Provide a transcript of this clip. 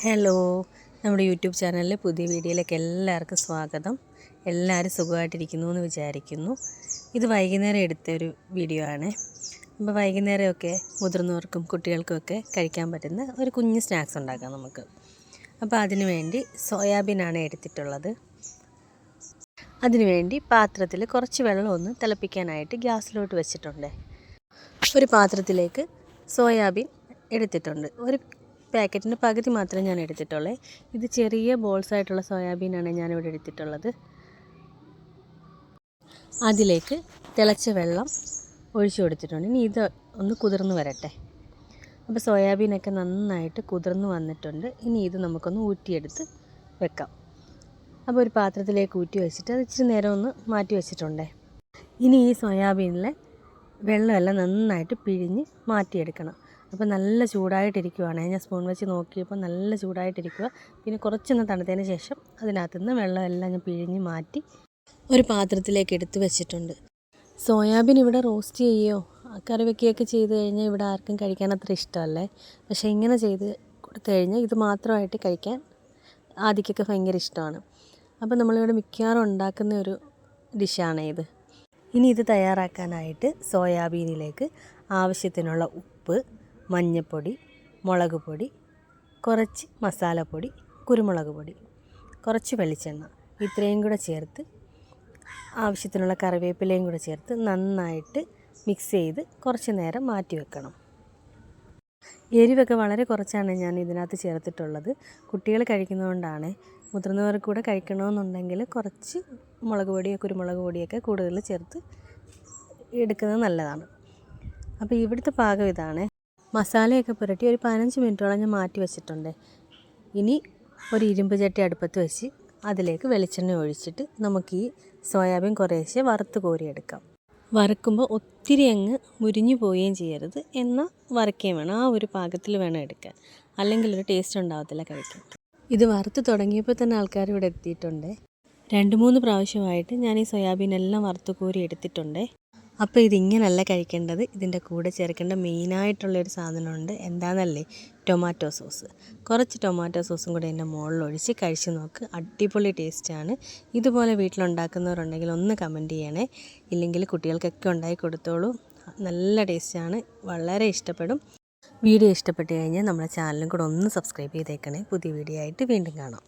Hello, നമ്മുടെ YouTube ചാനലിലെ പുതിയ വീഡിയോയിലേക്ക് എല്ലാവർക്കും സ്വാഗതം. എല്ലാവരും സുഖമായിട്ടിരിക്കുന്നു എന്ന് വിചാരിക്കുന്നു. ഇത് വൈകുന്നേരം എടുത്തൊരു വീഡിയോ ആണ്. അപ്പോൾ വൈകുന്നേരമൊക്കെ മുതിർന്നവർക്കും കുട്ടികൾക്കുമൊക്കെ കഴിക്കാൻ പറ്റുന്ന ഒരു കുഞ്ഞ് സ്നാക്സ് ഉണ്ടാക്കാം നമുക്ക്. അപ്പോൾ അതിനു വേണ്ടി സോയാബീനാണ് എടുത്തിട്ടുള്ളത്. അതിനുവേണ്ടി പാത്രത്തിൽ കുറച്ച് വെള്ളം ഒന്ന് തിളപ്പിക്കാനായിട്ട് ഗ്യാസിലോട്ട് വെച്ചിട്ടുണ്ട്. ഒരു പാത്രത്തിലേക്ക് സോയാബീൻ എടുത്തിട്ടുണ്ട്. ഒരു പാക്കറ്റിൻ്റെ പകുതി മാത്രമേ ഞാൻ എടുത്തിട്ടുള്ളൂ. ഇത് ചെറിയ ബോൾസ് ആയിട്ടുള്ള സോയാബീനാണ് ഞാനിവിടെ എടുത്തിട്ടുള്ളത്. അതിലേക്ക് തിളച്ച വെള്ളം ഒഴിച്ചു കൊടുത്തിട്ടുണ്ട്. ഇനി ഇത് ഒന്ന് കുതിർന്ന് വരട്ടെ. അപ്പോൾ സോയാബീനൊക്കെ നന്നായിട്ട് കുതിർന്ന് വന്നിട്ടുണ്ട്. ഇനി ഇത് നമുക്കൊന്ന് ഊറ്റിയെടുത്ത് വെക്കാം. അപ്പോൾ ഒരു പാത്രത്തിലേക്ക് ഊറ്റി വെച്ചിട്ട് അത് ഇച്ചിരി നേരം ഒന്ന് മാറ്റി വെച്ചിട്ടുണ്ട്. ഇനി ഈ സോയാബീനിലെ വെള്ളമെല്ലാം നന്നായിട്ട് പിഴിഞ്ഞ് മാറ്റിയെടുക്കണം. അപ്പോൾ നല്ല ചൂടായിട്ടിരിക്കുവാണ്. ഞാൻ സ്പൂൺ വെച്ച് നോക്കിയപ്പോൾ നല്ല ചൂടായിട്ടിരിക്കുക. പിന്നെ കുറച്ചൊന്ന് തണുത്തതിന് ശേഷം അതിനകത്ത് നിന്ന് വെള്ളമെല്ലാം ഞാൻ പിഴിഞ്ഞ് മാറ്റി ഒരു പാത്രത്തിലേക്ക് എടുത്ത് വെച്ചിട്ടുണ്ട്. സോയാബീൻ ഇവിടെ റോസ്റ്റ് ചെയ്യുകയോ കറി വയ്ക്കുകയൊക്കെ ചെയ്ത് കഴിഞ്ഞാൽ ഇവിടെ ആർക്കും കഴിക്കാൻ അത്ര ഇഷ്ടമല്ലേ. പക്ഷേ ഇങ്ങനെ ചെയ്ത് കൊടുത്തു കഴിഞ്ഞാൽ ഇത് മാത്രമായിട്ട് കഴിക്കാൻ ആദ്യമൊക്കെ ഭയങ്കര ഇഷ്ടമാണ്. അപ്പോൾ നമ്മളിവിടെ മിക്കവാറും ഉണ്ടാക്കുന്ന ഒരു ഡിഷാണ് ഇത്. ഇനി ഇത് തയ്യാറാക്കാനായിട്ട് സോയാബീനിലേക്ക് ആവശ്യത്തിനുള്ള ഉപ്പ്, മഞ്ഞൾപ്പൊടി, മുളക് പൊടി, കുറച്ച് മസാലപ്പൊടി, കുരുമുളക് പൊടി, കുറച്ച് വെളിച്ചെണ്ണ, ഇത്രയും കൂടെ ചേർത്ത് ആവശ്യത്തിനുള്ള കറിവേപ്പിലയും കൂടെ ചേർത്ത് നന്നായിട്ട് മിക്സ് ചെയ്ത് കുറച്ച് നേരം മാറ്റി വെക്കണം. എരിവൊക്കെ വളരെ കുറച്ചാണ് ഞാൻ ഇതിനകത്ത് ചേർത്തിട്ടുള്ളത്. കുട്ടികൾ കഴിക്കുന്നതുകൊണ്ടാണ്. മുതിർന്നവർക്ക് കൂടെ കഴിക്കണമെന്നുണ്ടെങ്കിൽ കുറച്ച് മുളക് പൊടിയോ കുരുമുളക് പൊടിയൊക്കെ കൂടുതൽ ചേർത്ത് എടുക്കുന്നത് നല്ലതാണ്. അപ്പോൾ ഇവിടുത്തെ പാകം ഇതാണ്. മസാലയൊക്കെ പുരട്ടി ഒരു 15 മിനിറ്റോളം ഞാൻ മാറ്റി വെച്ചിട്ടുണ്ട്. ഇനി ഒരു ഇരുമ്പ് ചട്ടി അടുപ്പത്ത് വെച്ച് അതിലേക്ക് വെളിച്ചെണ്ണ ഒഴിച്ചിട്ട് നമുക്ക് ഈ സോയാബീൻ കുറേശ്ശെ വറുത്ത് കോരിയെടുക്കാം. വറുക്കുമ്പോൾ ഒത്തിരി അങ്ങ് മുരിഞ്ഞു പോവുകയും ചെയ്യരുത്, എന്നാൽ വറുക്കുകയും വേണം. ആ ഒരു പാകത്തിൽ വേണം എടുക്കാൻ, അല്ലെങ്കിൽ ഒരു ടേസ്റ്റ് ഉണ്ടാകത്തില്ല കഴിക്കാൻ. ഇത് വറുത്ത് തുടങ്ങിയപ്പോൾ തന്നെ ആൾക്കാർ ഇവിടെ എത്തിയിട്ടുണ്ട്. 2-3 പ്രാവശ്യമായിട്ട് ഞാൻ ഈ സോയാബീൻ എല്ലാം വറുത്ത് കോരി എടുത്തിട്ടുണ്ട്. അപ്പോൾ ഇതിങ്ങനല്ല കഴിക്കേണ്ടത്. ഇതിൻ്റെ കൂടെ ചേർക്കേണ്ട മെയിനായിട്ടുള്ളൊരു സാധനമുണ്ട്. എന്താണെന്നല്ലേ? Tomato sauce. കുറച്ച് ടൊമാറ്റോ സോസും കൂടെ എൻ്റെ മുകളിലൊഴിച്ച് കഴിച്ച് നോക്ക്. അടിപൊളി ടേസ്റ്റാണ്. ഇതുപോലെ വീട്ടിലുണ്ടാക്കുന്നവരുണ്ടെങ്കിൽ ഒന്ന് കമൻറ്റ് ചെയ്യണേ. ഇല്ലെങ്കിൽ കുട്ടികൾക്കൊക്കെ ഉണ്ടാക്കി കൊടുത്തോളൂ. നല്ല ടേസ്റ്റാണ്, വളരെ ഇഷ്ടപ്പെടും. വീഡിയോ ഇഷ്ടപ്പെട്ട് കഴിഞ്ഞാൽ നമ്മുടെ ചാനലും കൂടെ ഒന്ന് സബ്സ്ക്രൈബ് ചെയ്തേക്കണേ. പുതിയ വീഡിയോ ആയിട്ട് വീണ്ടും കാണാം.